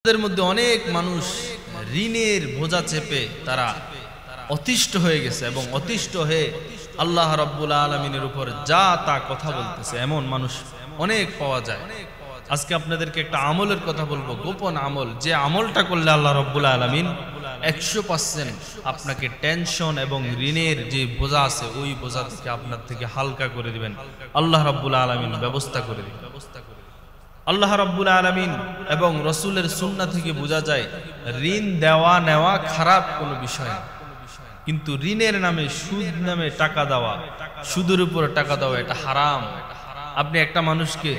তাদের মধ্যে অনেক মানুষ ঋণের বোঝা চেপে তারা অতিষ্ঠ হয়ে গেছে এবং অতিষ্ঠ হয়ে আল্লাহ রাব্বুল আলামিনের উপর যা তা কথা বলতেছে, এমন মানুষ অনেক পাওয়া যায়। আজকে আপনাদেরকে একটা আমলের কথা বলবো, গোপন আমল, যে আমলটা করলে আল্লাহ রাব্বুল আলামিন 100% আপনাকে টেনশন এবং ঋণের যে বোঝা আছে ওই বোঝা থেকে আপনার থেকে হালকা করে দিবেন। আল্লাহ রাব্বুল আলামিন ব্যবস্থা করে দিবেন। আল্লাহ রাব্বুল আলামিন এবং রাসূলের সুন্নাহ থেকে বোঝা যায় ঋণ দেওয়া নেওয়া খারাপ কোনো বিষয় না, কিন্তু ঋণের নামে সুদ নামে টাকা দেওয়া, সুদের উপরে টাকা দেওয়া এটা হারাম। আপনি একটা মানুষকে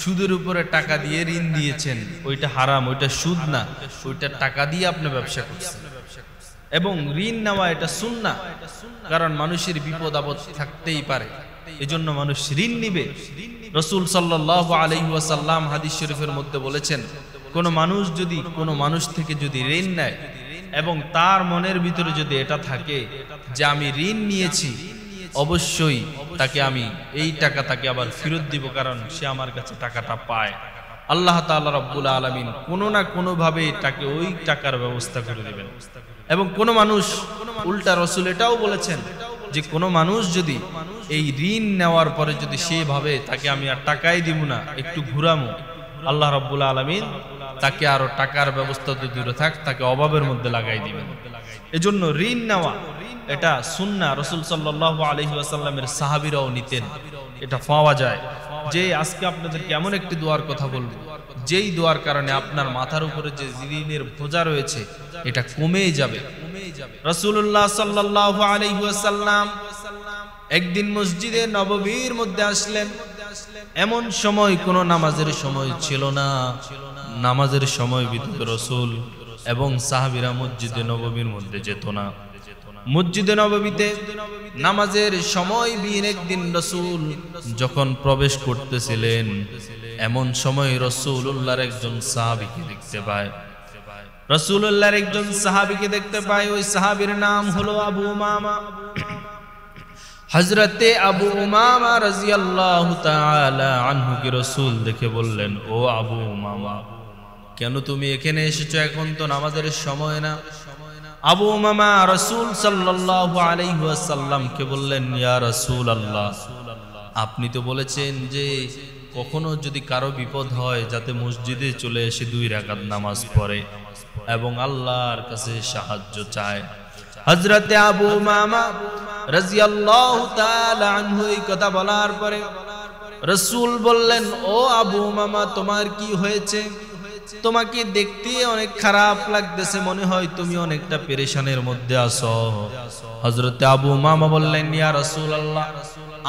সুদের উপরে টাকা দিয়ে ঋণ দিয়েছেন, ওইটা হারাম, ওইটা সুদ না, ওইটা টাকা দিয়ে আপনি ব্যবসা করছেন। এবং ঋণ নেওয়া এটা সুন্নাহ, কারণ মানুষের বিপদ আপদ থাকতেই পারে, এজন্য মানুষ ঋণ নিবে। রাসূল সাল্লাল্লাহু আলাইহি ওয়াসাল্লাম হাদিস শরীফের মধ্যে বলেছেন, কোন মানুষ যদি কোনো মানুষ থেকে যদি ঋণ নেয় এবং তার মনের ভিতরে যদি এটা থাকে যে আমি ঋণ নিয়েছি, অবশ্যই তাকে আমি এই টাকা তাকে আবার ফেরত দিব, কারণ সে আমার কাছে টাকাটা পায়। আল্লাহ তাআলা রাব্বুল আলামিন কোনো না কোনো ভাবে তাকে ওই টাকার ব্যবস্থা করে দিবেন। এবং কোন মানুষ উল্টা রাসূল এটাও বলেছেন যে কোন মানুষ যদি এই ঋণ নেওয়ার পরে যদি সে ভাবে তাকে আমি আর টাকাই দিব না, একটু ঘুরামো, আল্লাহ রাব্বুল আলামিন তাকে আরো টাকার ব্যবস্থা তো দূরে থাক, তাকে অভাবের মধ্যে লাগাই দিবেন। এজন্য ঋণ নেওয়া এটা সুন্নাহ, রাসূল সাল্লাল্লাহু আলাইহি ওয়াসাল্লামের সাহাবীরাও নিতেন, এটা পাওয়া যায়। যে আজকে আপনাদেরকে এমন একটি দোয়ার কথা বলবো, যেই দোয়ার কারণে আপনার মাথার উপরে যে ঋণের বোঝা রয়েছে এটা কমেই যাবে। রাসূলুল্লাহ সাল্লাল্লাহু আলাইহি ওয়াসাল্লাম একদিন মসজিদে নববীর মধ্যে আসলেন। এমন সময় কোন নামাজের সময় ছিল না, নামাজের সময় বিদ্যুৎ রাসূল এবং সাহাবীরা মসজিদে নববীর মধ্যে যেত না। মসজিদে নববীতে নামাজের সময় বিন একদিন রাসূল যখন প্রবেশ করতেছিলেন, এমন সময় রাসূলুল্লাহর একজন সাহাবীকে দেখতে পায়। রাসূলুল্লাহর একজন সাহাবীকে দেখতে পায়, ওই সাহাবীর নাম হলো আবু উমামা। হযরতে আবু উমামা রাদিয়াল্লাহু তাআলা আনহু কে রাসূল দেখে বললেন, ও আবু উমামা, কেন তুমি এখানে এসেছো? এখন তো নামাজের সময় না। আবু উমামা রাসূল সাল্লাল্লাহু আলাইহি ওয়াসাল্লামকে বললেন, ইয়া রাসূলুল্লাহ, আপনি তো বলেছেন যে কখনো যদি কারো বিপদ হয় যাতে মসজিদে চলে এসে 2 রাকাত নামাজ পড়ে এবং আল্লাহর কাছে সাহায্য চায়। হযরতে আবু উমামা রাদিয়াল্লাহু তাআলা আনহু এই কথা বলার পরে রাসূল বললেন, ও আবু উমামা, তোমার কি হয়েছে? তোমাকে দেখতে অনেক খারাপ লাগতেছে, মনে হয় তুমি অনেকটা পেরেশানের মধ্যে আছো। হযরতে আবু উমামা বললেন, ইয়া রাসূলুল্লাহ,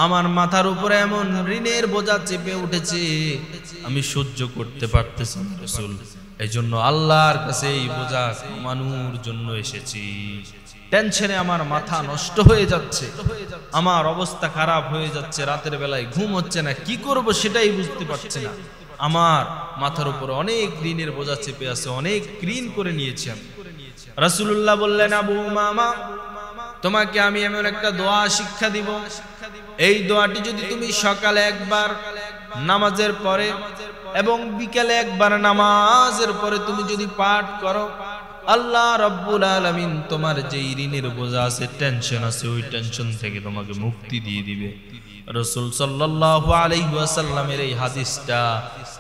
আমার মাথার উপরে এমন ঋণের বোঝা চেপে উঠেছে, আমি সহ্য করতে পারতেছি না রাসূল, এইজন্য আল্লাহর কাছে এই বোঝা কমানোর জন্য এসেছি। টেনশনে আমার মাথা নষ্ট হয়ে যাচ্ছে, আমার অবস্থা খারাপ হয়ে যাচ্ছে, রাতের বেলায় ঘুম হচ্ছে না, কি করব সেটাই বুঝতে পারছি না। আমার মাথার উপরে অনেক ঋণের বোঝা চেপে আছে, অনেক ঋণ করে নিয়েছি আমি। রাসূলুল্লাহ বললেন, আবু উমামা, তোমাকে আমি এমন একটা দোয়া শিক্ষা দিব, এই দোয়াটি যদি তুমি সকালে একবার নামাজের পরে এবং বিকেলে একবার নামাজের পরে তুমি যদি পাঠ করো, আল্লাহ রাব্বুল আলামিন তোমার যে ঋণের বোঝা আছে, টেনশন আছে, ওই টেনশন থেকে তোমাকে মুক্তি দিয়ে দিবে। রাসূল সাল্লাল্লাহু আলাইহি ওয়াসাল্লামের এই হাদিসটা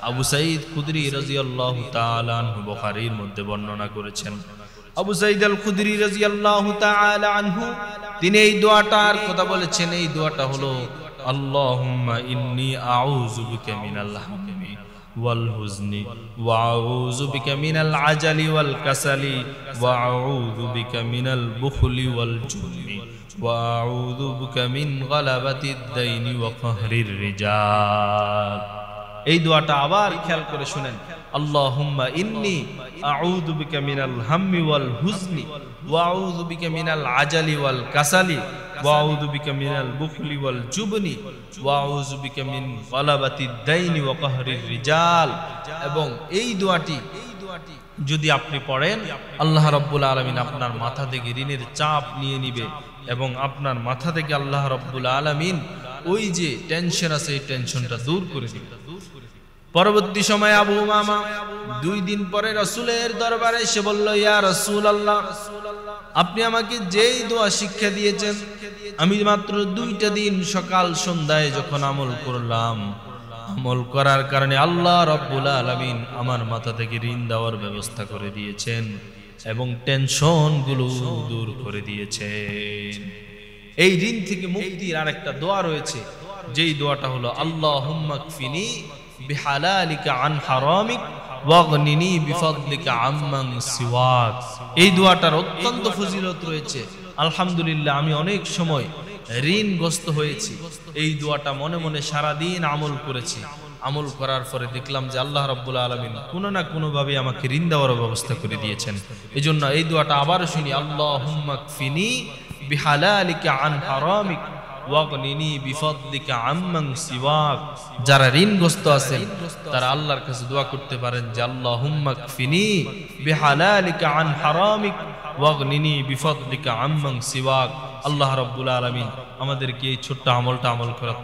আবু সাঈদ খুদরি রাদিয়াল্লাহু তাআলা আনহু বুখারীর মধ্যে বর্ণনা করেছেন। আবু সাঈদ আল খুদরি রাদিয়াল্লাহু তাআলা আনহু তিনি এই দোয়াটার কথা বলেছেন। এই দোয়াটা হলো, আল্লাহুম্মা ইন্নী আউযু বিকা মিনাল হাম্মি ওয়াল হুজনি ওয়া আউযু বিকা মিনাল আজালি ওয়াল কাসালি ওয়া আউযু বিকা মিনাল বুখলি ওয়াল জুবনি ওয়া আউযু বিকা মিন গালাবাতিদ দাইনি ওয়া কাহরির রিজাল। এই দোয়াটা আবার খেয়াল করে শুনেন, আল্লাহুম্মা ইন্নী আউযু বিকা মিনাল হাম্মি ওয়াল হুজনি ওয়া আউযু বিকা মিনাল আজালি ওয়াল কাসালি ওয়া আউযু বিকা মিনাল বুখলি ওয়াল জুবনি ওয়া আউযু বিকা মিন গালাবাতিদ দাইনি ওয়া কাহরির রিজাল। এবং এই দোয়াটি যদি আপনি পড়েন, আল্লাহ রাব্বুল আলামিন আপনার মাথা থেকে ঋণের চাপ নিয়ে নিবে এবং আপনার মাথা থেকে আল্লাহ রাব্বুল আলামিন ওই যে টেনশন আছে এই টেনশনটা দূর করে দিবে। পরবর্তী সময়ে আবু উমামা 2 দিন পরে রাসূলের দরবারে এসে বলল, ইয়া রাসূলুল্লাহ, আপনি আমাকে যেই দোয়া শিক্ষা দিয়েছেন আমি মাত্র 2টা দিন সকাল সন্ধ্যায় যখন আমল করলাম, আমল করার কারণে আল্লাহ রাব্বুল আলামিন আমার মাথা থেকে ঋণ দেওয়ার ব্যবস্থা করে দিয়েছেন এবং টেনশন গুলো দূর করে দিয়েছেন। এই ঋণ থেকে মুক্তির আরেকটা দোয়া রয়েছে, যেই দোয়াটা হলো আল্লাহুম্মা কফিনি বিহালালিকা আন হারামিক ওয়াগনিনি বিফাদলিকা আম্মান সিওয়াক। এই দোয়াটার অত্যন্ত ফজিলত রয়েছে। আলহামদুলিল্লাহ, আমি অনেক সময় ঋণগ্রস্ত হয়েছি, এই দোয়াটা মনে মনে সারাদিন আমল করেছি। আমল করার পরে দেখলাম যে আল্লাহ রাব্বুল আলামিন কোনো না কোনো ভাবে আমাকে ঋণ দেওয়ার ব্যবস্থা করে দিয়েছেন। এজন্য এই দোয়াটা আবার শুনি, আল্লাহুম্মা কফিনি বিহালালিকা আন হারামিক ওয়াগনিনি বিফাদলিকা আম্মান সিওয়াক। যারা ঋণগ্রস্ত আছেন তারা আল্লাহর কাছে দোয়া করতে পারেন যে আল্লাহুম্মা কফিনি বিহালালিকা আন হারামিক ওয়াগনিনি বিফাদলিকা আম্মান সিওয়াক। আল্লাহ রাব্বুল আলামিন আমাদেরকে এই ছোট্ট আমলটা আমল করার